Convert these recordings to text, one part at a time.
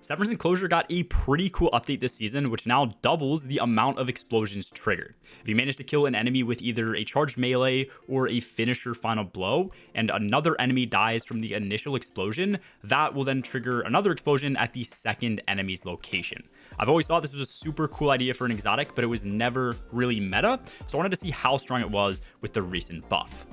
Severance Enclosure got a pretty cool update this season, which now doubles the amount of explosions triggered. If you manage to kill an enemy with either a charged melee or a finisher final blow, and another enemy dies from the initial explosion, that will then trigger another explosion at the second enemy's location. I've always thought this was a super cool idea for an exotic, but it was never really meta, so I wanted to see how strong it was with the recent buff.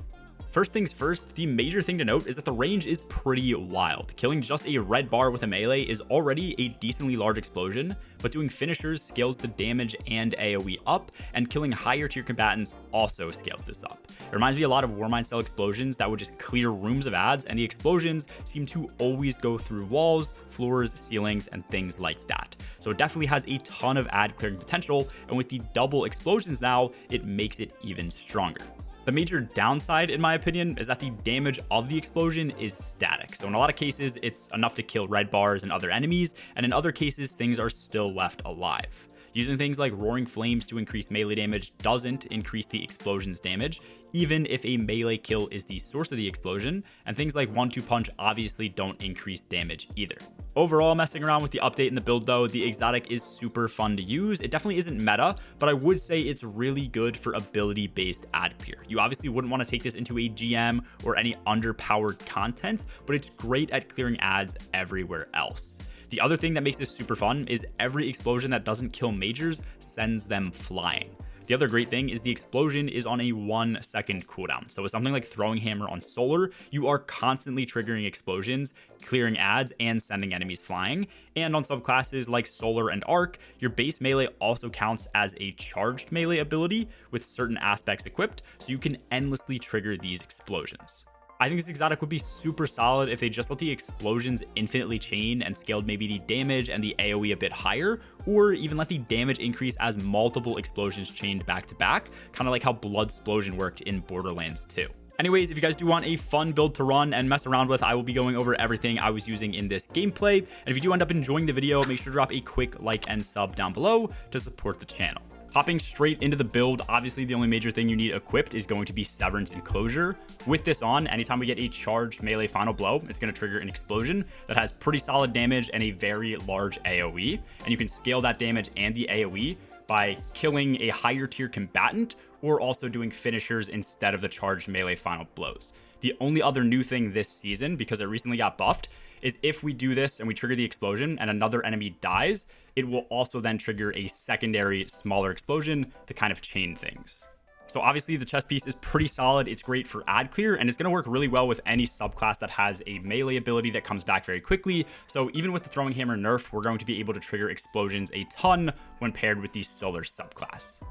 First things first, the major thing to note is that the range is pretty wild. Killing just a red bar with a melee is already a decently large explosion, but doing finishers scales the damage and AoE up, and killing higher tier combatants also scales this up. It reminds me a lot of Warmind style explosions that would just clear rooms of ads, and the explosions seem to always go through walls, floors, ceilings, and things like that. So it definitely has a ton of ad clearing potential, and with the double explosions now, it makes it even stronger. The major downside, in my opinion, is that the damage of the explosion is static. So in a lot of cases, it's enough to kill red bars and other enemies, and in other cases, things are still left alive. Using things like Roaring Flames to increase melee damage doesn't increase the explosion's damage, even if a melee kill is the source of the explosion, and things like 1-2 punch obviously don't increase damage either. Overall, messing around with the update in the build though, the exotic is super fun to use. It definitely isn't meta, but I would say it's really good for ability-based ad clear. You obviously wouldn't want to take this into a GM or any underpowered content, but it's great at clearing ads everywhere else. The other thing that makes this super fun is every explosion that doesn't kill majors sends them flying. The other great thing is the explosion is on a 1-second cooldown. So with something like Throwing Hammer on Solar, you are constantly triggering explosions, clearing ads, and sending enemies flying. And on subclasses like Solar and Arc, your base melee also counts as a charged melee ability with certain aspects equipped, so you can endlessly trigger these explosions. I think this exotic would be super solid if they just let the explosions infinitely chain and scaled maybe the damage and the AoE a bit higher, or even let the damage increase as multiple explosions chained back to back, kind of like how Bloodsplosion worked in Borderlands 2. Anyways, if you guys do want a fun build to run and mess around with, I will be going over everything I was using in this gameplay. And if you do end up enjoying the video, make sure to drop a quick like and sub down below to support the channel. Hopping straight into the build, obviously the only major thing you need equipped is going to be Severance Enclosure. With this on, anytime we get a charged melee final blow, it's going to trigger an explosion that has pretty solid damage and a very large AoE. And you can scale that damage and the AoE by killing a higher tier combatant or also doing finishers instead of the charged melee final blows. The only other new thing this season, because it recently got buffed, is if we do this and we trigger the explosion and another enemy dies, it will also then trigger a secondary smaller explosion to kind of chain things. So obviously the chest piece is pretty solid. It's great for ad clear, and it's going to work really well with any subclass that has a melee ability that comes back very quickly. So even with the Throwing Hammer nerf, we're going to be able to trigger explosions a ton when paired with the Solar subclass.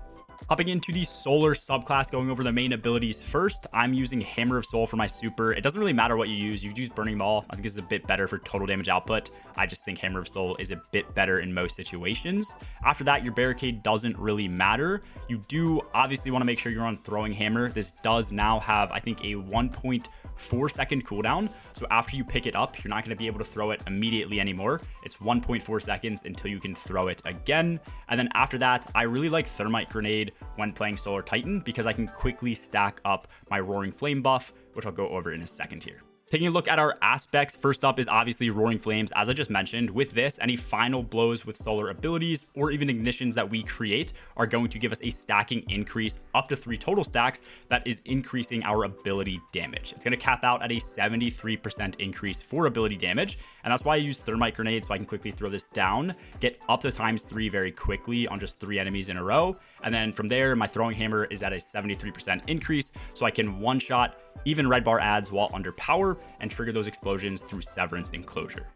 Hopping into the Solar subclass, going over the main abilities first, I'm using Hammer of Soul for my super. It doesn't really matter what you use. You could use Burning Maul. I think this is a bit better for total damage output. I just think Hammer of Soul is a bit better in most situations. After that, your Barricade doesn't really matter. You do obviously want to make sure you're on Throwing Hammer. This does now have, I think, a 1.4 second cooldown. So after you pick it up, you're not going to be able to throw it immediately anymore. It's 1.4 seconds until you can throw it again. And then after that, I really like Thermite Grenade when playing Solar Titan because I can quickly stack up my Roaring Flame buff, which I'll go over in a second here. Taking a look at our aspects, first up is obviously Roaring Flames, as I just mentioned. With this, any final blows with Solar abilities or even ignitions that we create are going to give us a stacking increase up to 3 total stacks that is increasing our ability damage. It's going to cap out at a 73% increase for ability damage, and that's why I use Thermite Grenade, so I can quickly throw this down, get up to ×3 very quickly on just 3 enemies in a row, and then from there, my Throwing Hammer is at a 73% increase, so I can one-shot even red bar ads while under power and trigger those explosions through Severance Enclosure.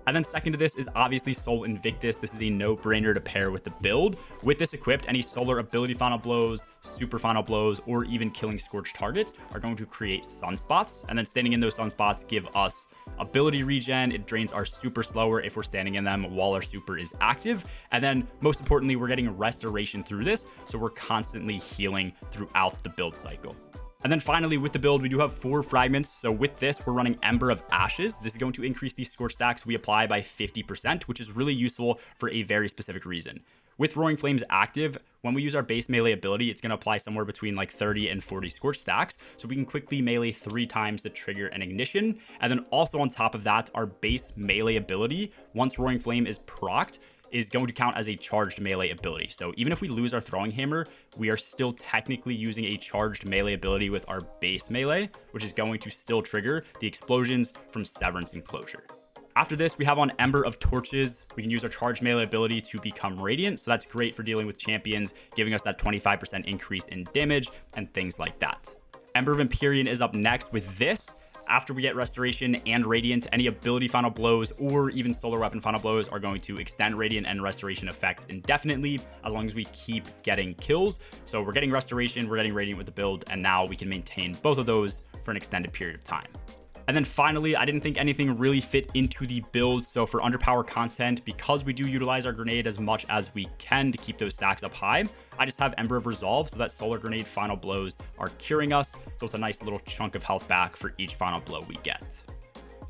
And then second to this is obviously Soul Invictus. This is a no-brainer to pair with the build. With this equipped, any Solar ability final blows, super final blows, or even killing scorched targets are going to create sunspots. And then standing in those sunspots give us ability regen. It drains our super slower if we're standing in them while our super is active. And then most importantly, we're getting restoration through this, so we're constantly healing throughout the build cycle. And then finally, with the build, we do have 4 fragments. So with this, we're running Ember of Ashes. This is going to increase the scorch stacks we apply by 50%, which is really useful for a very specific reason. With Roaring Flames active, when we use our base melee ability, it's going to apply somewhere between like 30 and 40 scorch stacks. So we can quickly melee 3 times to trigger an ignition. And then also on top of that, our base melee ability, once Roaring Flame is procced, is going to count as a charged melee ability. So even if we lose our throwing hammer, we are still technically using a charged melee ability with our base melee, which is going to still trigger the explosions from Severance Enclosure. After this, we have on Ember of Torches. We can use our charged melee ability to become Radiant. So that's great for dealing with champions, giving us that 25% increase in damage and things like that. Ember of Empyrean is up next. With this, after we get Restoration and Radiant, any ability final blows or even solar weapon final blows are going to extend Radiant and Restoration effects indefinitely as long as we keep getting kills. So we're getting Restoration, we're getting Radiant with the build, and now we can maintain both of those for an extended period of time. And then finally, I didn't think anything really fit into the build. So for underpower content, because we do utilize our grenade as much as we can to keep those stacks up high, I just have Ember of Resolve so that solar grenade final blows are curing us. So it's a nice little chunk of health back for each final blow we get.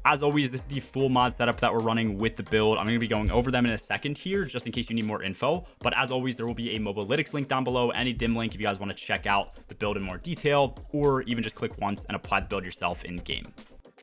As always, this is the full mod setup that we're running with the build. I'm going to be going over them in a second here, just in case you need more info. But as always, there will be a Mobalytics link down below, any dim link if you guys want to check out the build in more detail, or even just click once and apply the build yourself in game.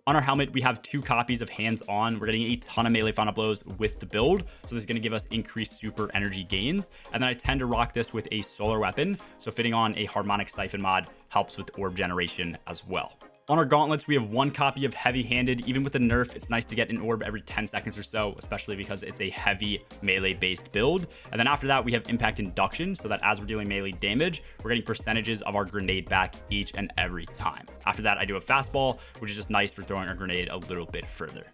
On our helmet, we have 2 copies of Hands On. We're getting a ton of melee final blows with the build, so this is going to give us increased super energy gains. And then I tend to rock this with a solar weapon, so fitting on a Harmonic Siphon mod helps with orb generation as well. On our gauntlets, we have 1 copy of Heavy Handed. Even with the nerf, it's nice to get an orb every 10 seconds or so, especially because it's a heavy melee-based build. And then after that, we have Impact Induction, so that as we're dealing melee damage, we're getting percentages of our grenade back each and every time. After that, I do a Fastball, which is just nice for throwing our grenade a little bit further.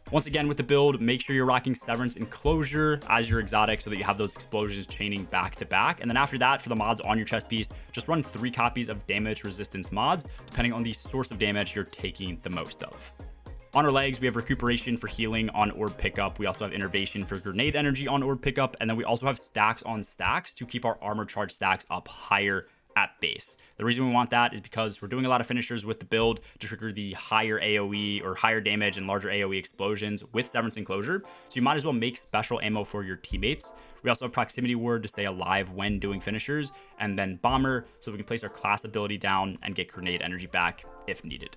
Once again, with the build, make sure you're rocking Severance Enclosure as your exotic so that you have those explosions chaining back to back. And then after that, for the mods on your chest piece, just run 3 copies of damage resistance mods, depending on the source of damage you're taking the most of. On our legs, we have Recuperation for healing on orb pickup. We also have Innervation for grenade energy on orb pickup. And then we also have Stacks on Stacks to keep our armor charge stacks up higher at base. The reason we want that is because we're doing a lot of finishers with the build to trigger the higher AoE or higher damage and larger AoE explosions with Severance Enclosure. So you might as well make special ammo for your teammates. We also have Proximity Ward to stay alive when doing finishers, and then Bomber so we can place our class ability down and get grenade energy back if needed.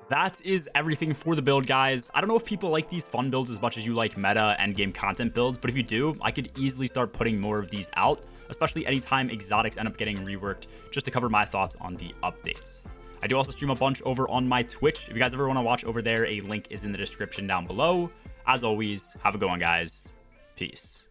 That is everything for the build, guys. I don't know if people like these fun builds as much as you like meta and game content builds, but if you do, I could easily start putting more of these out, especially anytime exotics end up getting reworked, just to cover my thoughts on the updates. I do also stream a bunch over on my Twitch. If you guys ever want to watch over there, a link is in the description down below. As always, have a good one, guys. Peace.